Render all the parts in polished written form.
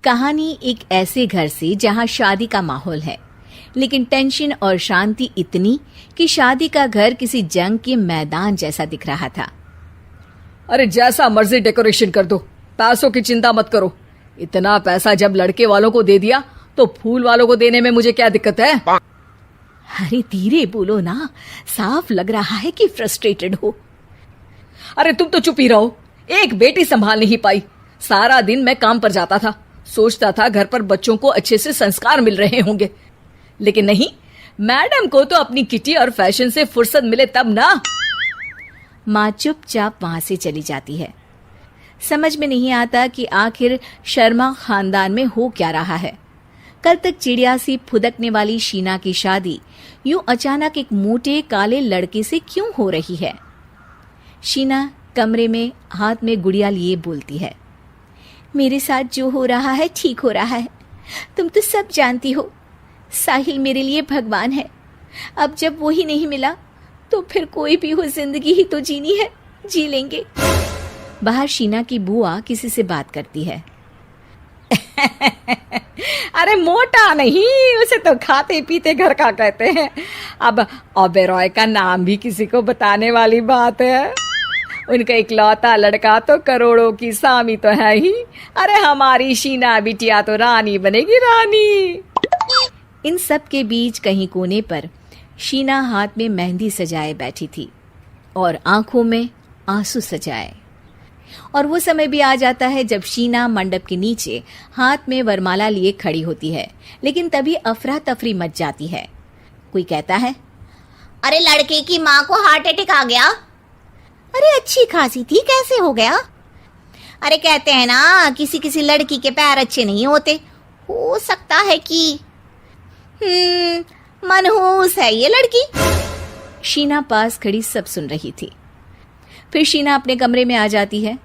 कहानी एक ऐसे घर से जहां शादी का माहौल है, लेकिन टेंशन और शांति इतनी कि शादी का घर किसी जंग के मैदान जैसा दिख रहा था। अरे जैसा मर्जी डेकोरेशन कर दो, पैसों की चिंता मत करो। इतना पैसा जब लड़के वालों को दे दिया तो फूल वालों को देने में मुझे क्या दिक्कत है? अरे धीरे बोलो ना, साफ लग रहा है कि फ्रस्ट्रेटेड हो। अरे तुम तो चुप ही रहो। एक बेटी संभाल नहीं पाई। सारा दिन मैं काम पर जाता था, सोचता था घर पर बच्चों को अच्छे से संस्कार मिल रहे होंगे, लेकिन नहीं, मैडम को तो अपनी किटी और फैशन से फुर्सत मिले तब ना। माँ चुपचाप वहां से चली जाती है। समझ में नहीं आता कि आखिर शर्मा खानदान में हो क्या रहा है। कल तक चिड़िया सी फुदकने वाली शीना की शादी यूं अचानक एक मोटे काले लड़के से क्यों हो रही है? शीना कमरे में हाथ में गुड़िया लिए बोलती है, मेरे साथ जो हो रहा है ठीक हो रहा है। तुम तो सब जानती हो, साहिल मेरे लिए भगवान है। अब जब वो ही नहीं मिला तो फिर कोई भी हो, जिंदगी ही तो जीनी है, जी लेंगे। बाहर शीना की बुआ किसी से बात करती है। अरे मोटा नहीं, उसे तो खाते पीते घर का कहते हैं। अब ओबेरॉय का नाम भी किसी को बताने वाली बात है। उनका इकलौता लड़का तो करोड़ों की सामी तो है ही। अरे हमारी शीना बिटिया तो रानी बनेगी, रानी। इन सब के बीच कहीं कोने पर शीना हाथ में मेहंदी सजाए बैठी थी और आंखों में आंसू सजाए। और वो समय भी आ जाता है जब शीना मंडप के नीचे हाथ में वरमाला लिए खड़ी होती है, लेकिन तभी अफरा तफरी मच जाती है। कोई कहता है, अरे लड़के की माँ को हार्ट अटैक आ गया। अरे अच्छी खासी थी, कैसे हो गया? अरे कहते हैं ना, किसी किसी लड़की के पैर अच्छे नहीं होते। हो सकता है कि मनहूस है ये लड़की। शीना पास खड़ी सब सुन रही थी। फिर शीना अपने कमरे में आ जाती है।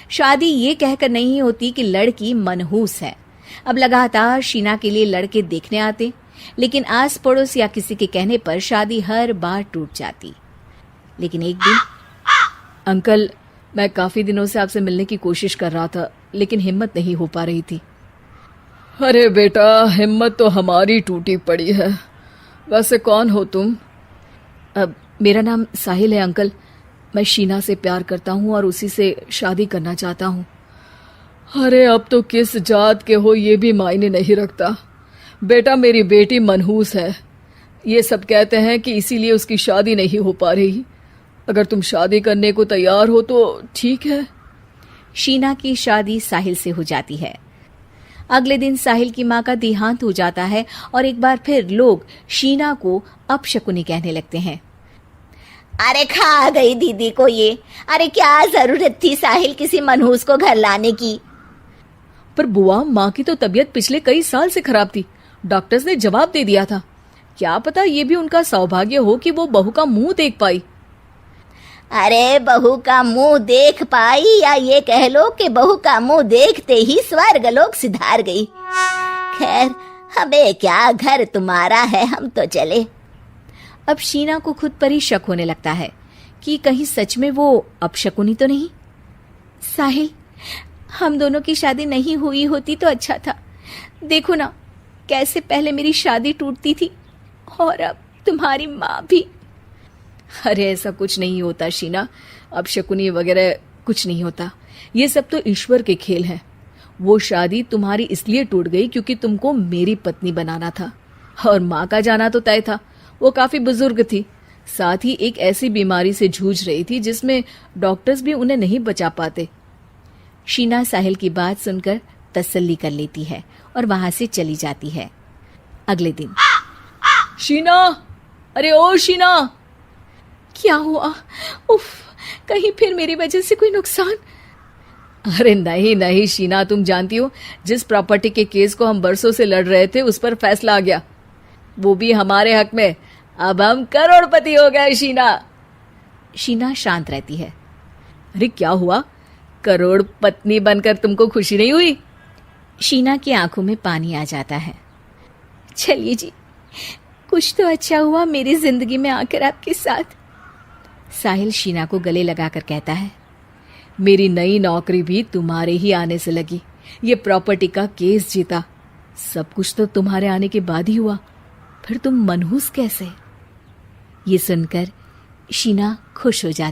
शादी ये कहकर नहीं होती कि लड़की मनहूस है। अब लगातार शीना के लिए लड़के देखने आते, लेकिन आस पड़ोस या किसी के कहने पर शादी हर बार टूट जाती। लेकिन एक दिन, अंकल, मैं काफी दिनों से आपसे मिलने की कोशिश कर रहा था, लेकिन हिम्मत नहीं हो पा रही थी। अरे बेटा, हिम्मत तो हमारी टूटी पड़ी है। वैसे कौन हो तुम? मेरा नाम साहिल है अंकल। मैं शीना से प्यार करता हूँ और उसी से शादी करना चाहता हूँ। अरे अब तो किस जात के हो ये भी मायने नहीं रखता। बेटा, मेरी बेटी मनहूस है। ये सब कहते हैं कि इसीलिए उसकी शादी नहीं हो पा रही। अगर तुम शादी करने को तैयार हो तो ठीक है। शीना की शादी साहिल से हो जाती है। अगले दिन साहिल की माँ का देहांत हो जाता है और एक बार फिर लोग शीना को अपशकुनी कहने लगते हैं। अरे खा गई दीदी को ये। अरे क्या जरूरत थी साहिल किसी मनहूस को घर लाने की? पर बुआ, माँ की तो तबीयत पिछले कई साल से खराब थी। डॉक्टर्स ने जवाब दे दिया था। क्या पता ये भी उनका सौभाग्य हो कि वो बहू का मुंह देख पाई। अरे बहू का मुंह देख पाई, या ये कह लो कि बहू का मुंह देखते ही स्वर्ग लोक सिधार गई। खैर, हमें क्या, घर तुम्हारा है, हम तो चले। अब शीना को खुद पर ही शक होने लगता है कि कहीं सच में वो अपशकुनी तो नहीं। साहिल, हम दोनों की शादी नहीं हुई होती तो अच्छा था। देखो ना, कैसे पहले मेरी शादी टूटती थी और अब तुम्हारी माँ भी। अरे ऐसा कुछ नहीं होता शीना, अपशकुनी वगैरह कुछ नहीं होता। ये सब तो ईश्वर के खेल हैं। वो शादी तुम्हारी इसलिए टूट गई क्योंकि तुमको मेरी पत्नी बनाना था, और माँ का जाना तो तय था। वो काफी बुजुर्ग थी, साथ ही एक ऐसी बीमारी से जूझ रही थी जिसमें डॉक्टर्स भी उन्हें नहीं बचा पाते। शीना साहिल की बात सुनकर तसल्ली कर लेती है और वहां से चली जाती है। अगले दिन, शीना, अरे ओ शीना। क्या हुआ? उफ, कहीं फिर मेरी वजह से कोई नुकसान? अरे नहीं नहीं शीना, तुम जानती हो, जिस प्रॉपर्टी के केस को हम बरसों से लड़ रहे थे उस पर फैसला आ गया, वो भी हमारे हक में। अब हम करोड़पति हो गए शीना। शीना शांत रहती है। अरे क्या हुआ? करोड़ पत्नी बनकर तुमको खुशी नहीं हुई? शीना की आंखों में पानी आ जाता है। चलिए जी, कुछ तो अच्छा हुआ मेरी जिंदगी में आकर आपके साथ। साहिल शीना को गले लगाकर कहता है, मेरी नई नौकरी भी तुम्हारे ही आने से लगी। ये प्रॉपर्टी का केस जीता। सब कुछ तो तुम्हारे आने के बाद ही हुआ, फिर तुम मनहूस कैसे? ये सुनकर शीना खुश हो जाती